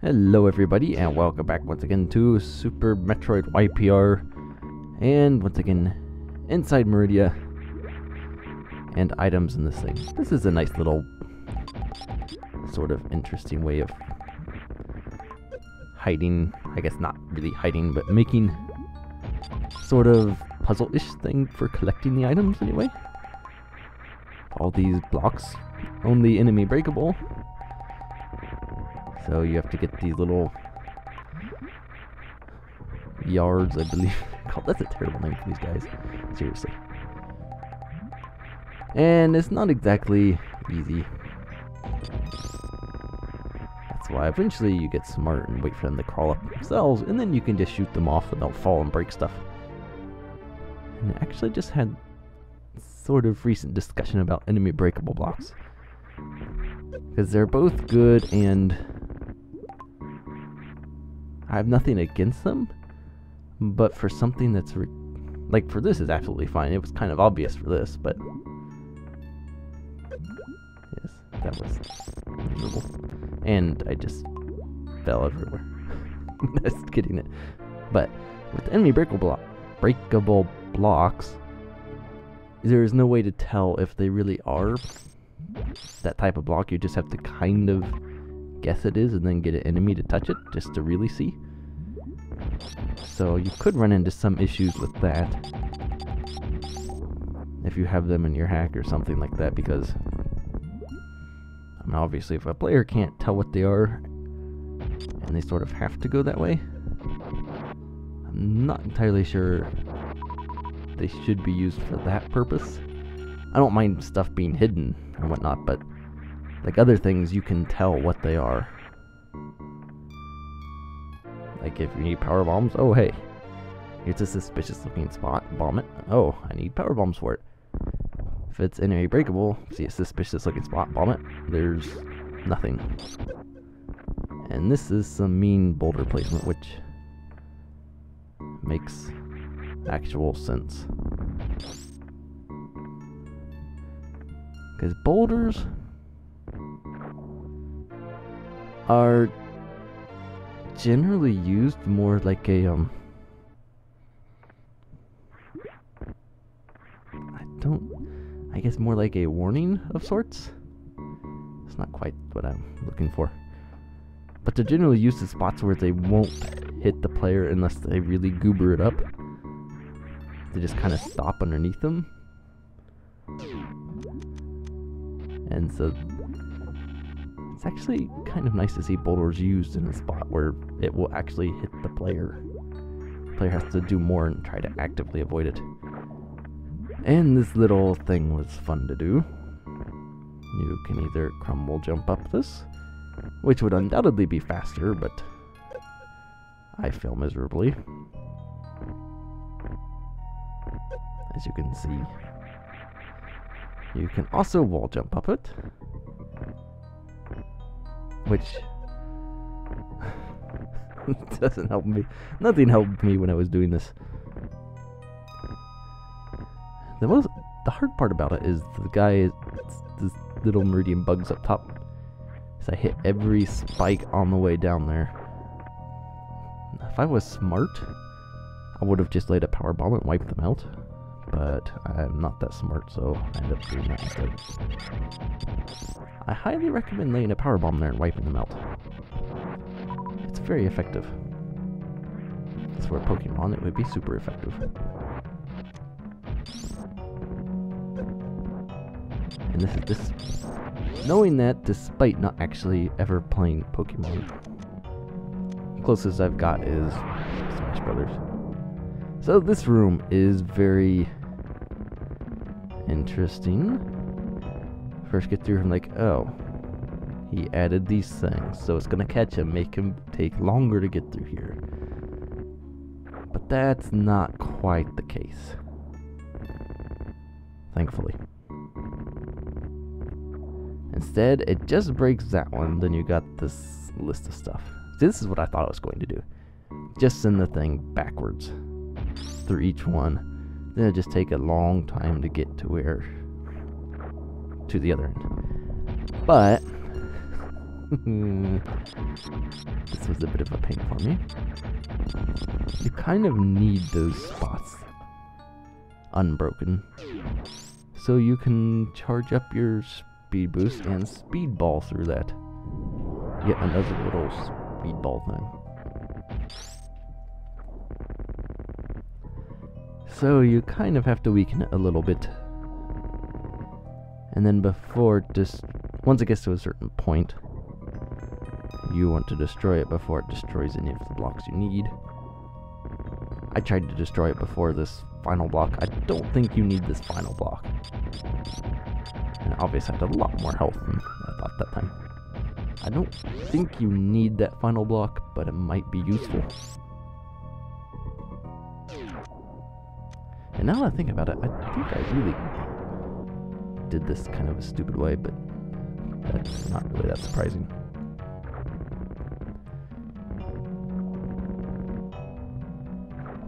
Hello everybody, and welcome back once again to Super Metroid YPR, and once again, inside Meridia, and items in this thing. This is a nice little, sort of interesting way of hiding, I guess not really hiding, but making sort of puzzle-ish thing for collecting the items anyway. All these blocks, only enemy breakable. So you have to get these little yards, I believe. That's a terrible name for these guys. Seriously. And it's not exactly easy. That's why eventually you get smart and wait for them to crawl up themselves, and then you can just shoot them off and they'll fall and break stuff. And I actually just had sort of recent discussion about enemy breakable blocks. Because they're both good, and I have nothing against them, but for something that's like for this is absolutely fine. It was kind of obvious for this, but yes, that was miserable. And I just fell everywhere. Just kidding it. But with enemy breakable blocks, there is no way to tell if they really are that type of block. You just have to kind of guess it is and then get an enemy to touch it just to really see. So you could run into some issues with that if you have them in your hack or something like that, because I mean, obviously if a player can't tell what they are and they sort of have to go that way, I'm not entirely sure they should be used for that purpose. I don't mind stuff being hidden and whatnot, but like other things, you can tell what they are. Like if you need power bombs, oh hey, it's a suspicious looking spot, bomb it. Oh, I need power bombs for it. If it's enemy breakable, see a suspicious looking spot, bomb it. There's nothing. And this is some mean boulder placement, which makes actual sense. Because boulders are generally used more like a I guess more like a warning of sorts. It's not quite what I'm looking for, but they're generally used in spots where they won't hit the player unless they really goober it up. They just kind of stop underneath them, and so it's actually kind of nice to see boulders used in a spot where it will actually hit the player. The player has to do more and try to actively avoid it. And this little thing was fun to do. You can either crumble jump up this, which would undoubtedly be faster, but I fail miserably. As you can see. You can also wall jump up it, which doesn't help me. Nothing helped me when I was doing this. The hard part about it is the guy, this little meridian bugs up top. So I hit every spike on the way down there. If I was smart, I would have just laid a power bomb and wiped them out. But I'm not that smart, so I end up doing that instead. I highly recommend laying a power bomb there and wiping them out. It's very effective. That's for a Pokemon, it would be super effective. And this is knowing that despite not actually ever playing Pokemon. Closest I've got is Smash Brothers. So this room is very interesting. First get through, I'm like, oh, he added these things, so it's gonna catch him, make him take longer to get through here. But that's not quite the case, thankfully. Instead, it just breaks that one, then you got this list of stuff. See, this is what I thought I was going to do. Just send the thing backwards through each one. Then it'd just take a long time to get to the other end. But This was a bit of a pain for me. You kind of need those spots unbroken, so you can charge up your speed boost and speedball through that. Yet another little speedball thing. So you kind of have to weaken it a little bit. And then once it gets to a certain point, you want to destroy it before it destroys any of the blocks you need. I tried to destroy it before this final block. I don't think you need this final block. And obviously I had a lot more health than I thought that time. I don't think you need that final block, but it might be useful. And now that I think about it, I think I really did this kind of a stupid way, but that's not really that surprising.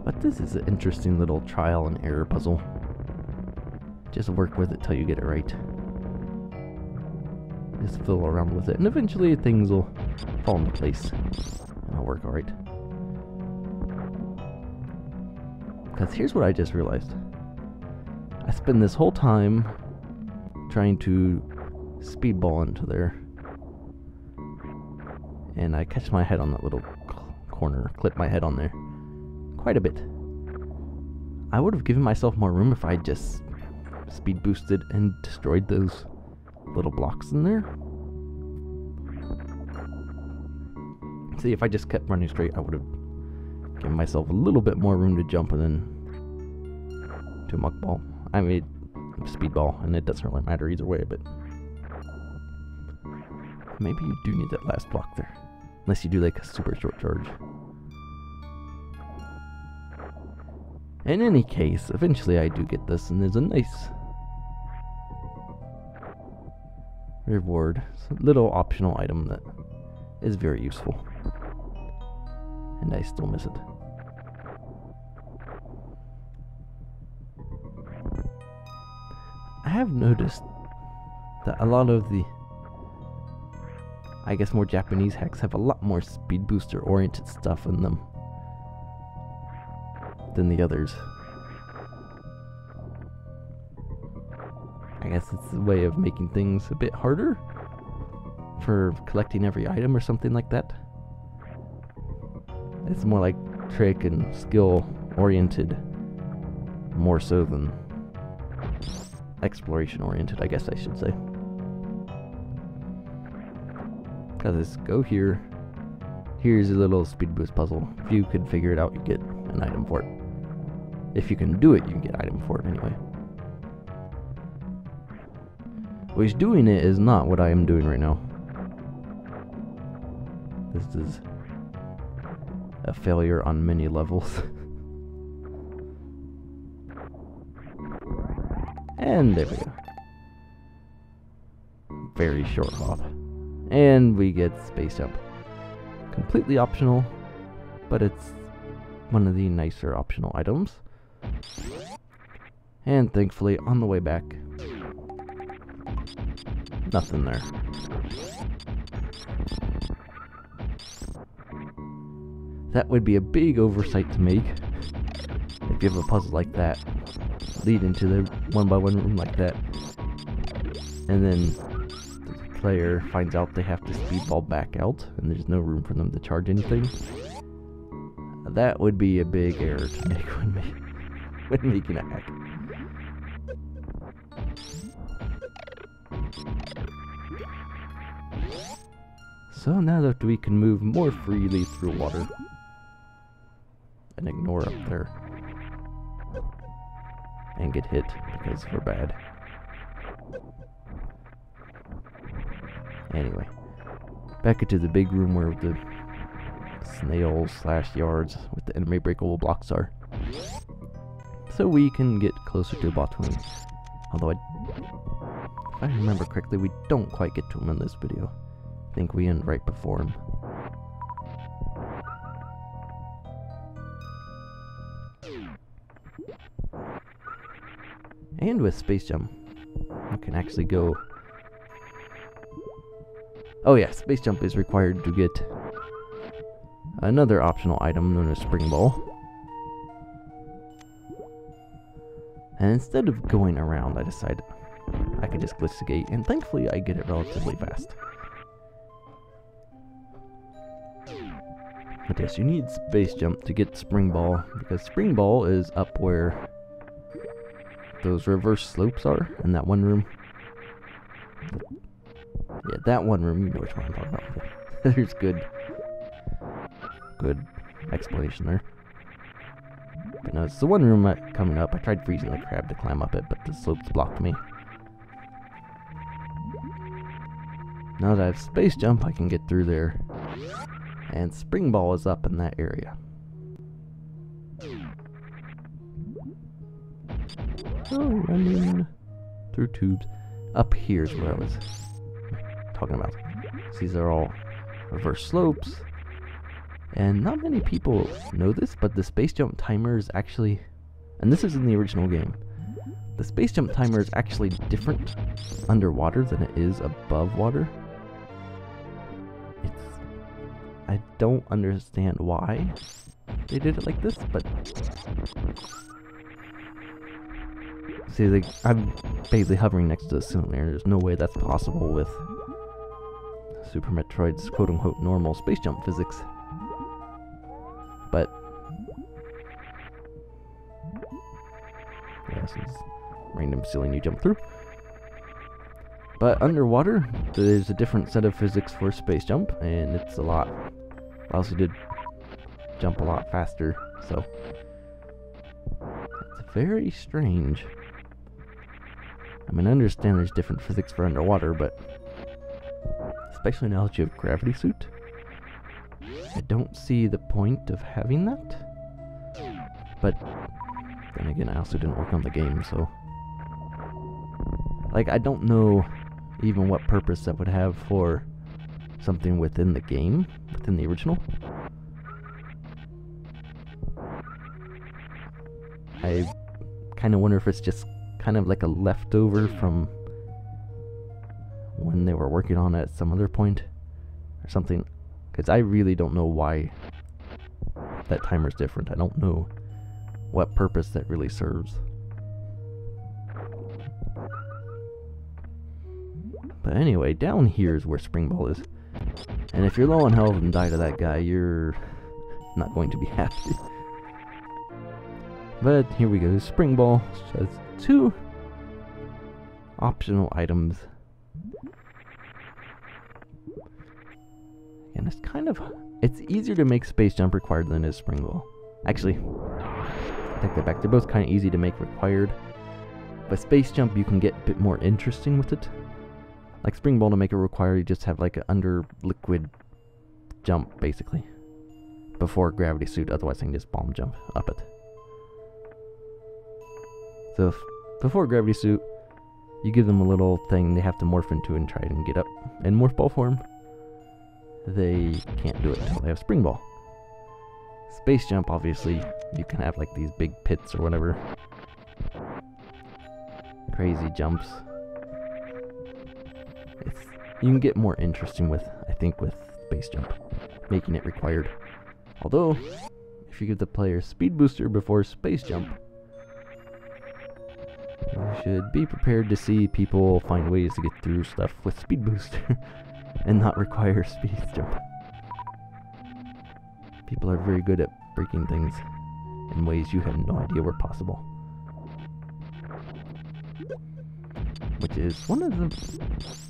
But this is an interesting little trial and error puzzle. Just work with it till you get it right. Just fiddle around with it, and eventually things will fall into place, and it'll work alright. Because here's what I just realized. I spend this whole time trying to speedball into there, and I catch my head on that little corner, clip my head on there quite a bit. I would have given myself more room if I just speed boosted and destroyed those little blocks in there. See, if I just kept running straight, I would have given myself a little bit more room to jump and then to muckball. I mean, speedball, and it doesn't really matter either way, but maybe you do need that last block there. Unless you do like a super short charge. In any case, eventually I do get this, and there's a nice reward. It's a little optional item that is very useful. And I still miss it. I have noticed that a lot of the, I guess, more Japanese hacks have a lot more speed booster oriented stuff in them than the others. I guess it's a way of making things a bit harder for collecting every item or something like that. It's more like trick and skill oriented more so than exploration oriented, I guess I should say. Because it's go here, here's a little speed boost puzzle. If you could figure it out, you get an item for it. If you can do it, you can get an item for it anyway. Which doing it is not what I am doing right now. This is a failure on many levels. And there we go. Very short hop. And we get space jump. Completely optional, but it's one of the nicer optional items. And thankfully, on the way back, nothing there. That would be a big oversight to make if you have a puzzle like that, lead into the one-by-one room like that, and then the player finds out they have to speedball back out, and there's no room for them to charge anything. That would be a big error to make when making a hack. So now that we can move more freely through water and ignore up there and get hit because we're bad. Anyway, back into the big room where the snails / yards with the unbreakable blocks are. So we can get closer to Botwoon. Although if I remember correctly, we don't quite get to him in this video. I think we end right before him. And with Space Jump, you can actually go Oh yeah, space jump is required to get another optional item known as Spring Ball. And instead of going around, I decided I could just glitch the gate, and thankfully I get it relatively fast. But yes, you need space jump to get Spring Ball, because Spring Ball is up where those reverse slopes are in that one room. Yeah, that one room, you know which one I'm talking about. There's good explanation there. But no, it's the one room coming up. I tried freezing the crab to climb up it, but the slopes blocked me. Now that I have space jump, I can get through there. And Spring Ball is up in that area. Oh, running through tubes. Up here is where I was talking about. These are all reverse slopes. And not many people know this, but the space jump timer is actually, and this is in the original game, the space jump timer is actually different underwater than it is above water. I don't understand why they did it like this, but see, like, I'm basically hovering next to the cylinder. There's no way that's possible with Super Metroid's quote-unquote normal space jump physics. But yeah, this is random ceiling you jump through. But underwater, there's a different set of physics for space jump, and it's allows you to jump a lot faster, so it's very strange. I mean, I understand there's different physics for underwater, but especially now that you have gravity suit, I don't see the point of having that. But then again, I also didn't work on the game, so like, I don't know even what purpose that would have for something within the game, within the original. I kind of wonder if it's just kind of like a leftover from when they were working on it at some other point or something, because I really don't know why that timer's different. I don't know what purpose that really serves. But anyway, down here is where Spring Ball is. And if you're low on health and die to that guy, you're not going to be happy. But here we go. Spring Ball has 2 optional items. And it's easier to make space jump required than it is Spring Ball. Actually, I take that back. They're both kind of easy to make required. But space jump, you can get a bit more interesting with it. Like Spring Ball, to make it required, you just have like an under liquid jump, basically, before gravity suit. Otherwise, I can just bomb jump up it. So before gravity suit, you give them a little thing they have to morph into and try and get up in morph ball form. They can't do it until they have Spring Ball. Space jump, obviously, you can have like these big pits or whatever. Crazy jumps. You can get more interesting with, I think, with space jump, making it required. Although, if you give the player speed booster before space jump, you should be prepared to see people find ways to get through stuff with speed booster and not require speed jump. People are very good at breaking things in ways you have no idea were possible. Which is one of the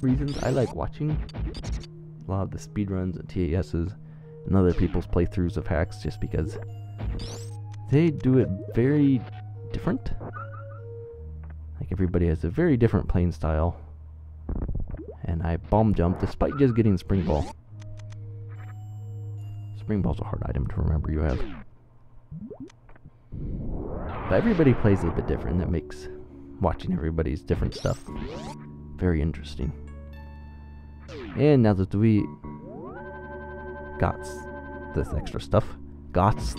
reasons I like watching a lot of the speedruns and TASs and other people's playthroughs of hacks, just because they do it very different. Like, everybody has a very different playing style. And I bomb jump despite just getting Spring Ball. Spring Ball's a hard item to remember you have. But everybody plays a bit different. That makes watching everybody's different stuff very interesting. And now that we got this extra stuff, yes,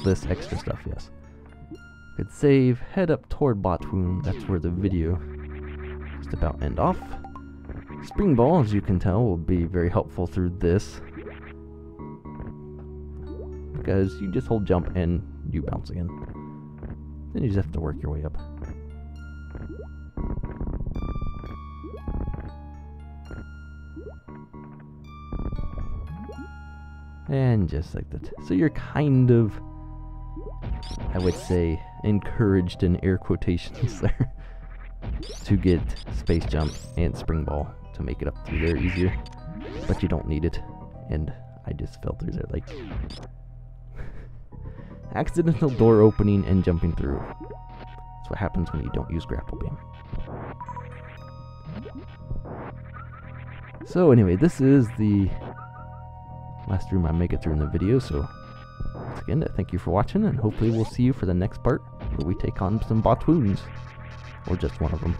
could save, head up toward Botwoon. That's where the video just about end off. Spring ball, as you can tell, will be very helpful through this, because you just hold jump and you bounce again. Then you just have to work your way up. And just like that. So you're kind of, I would say, encouraged in air quotations there to get space jump and spring ball to make it up through there easier. But you don't need it. And I just fell through there like accidental door opening and jumping through. That's what happens when you don't use grapple beam. So anyway, this is the last room I make it through in the video, so once again, thank you for watching, and hopefully we'll see you for the next part where we take on some Botwoons, or just one of them.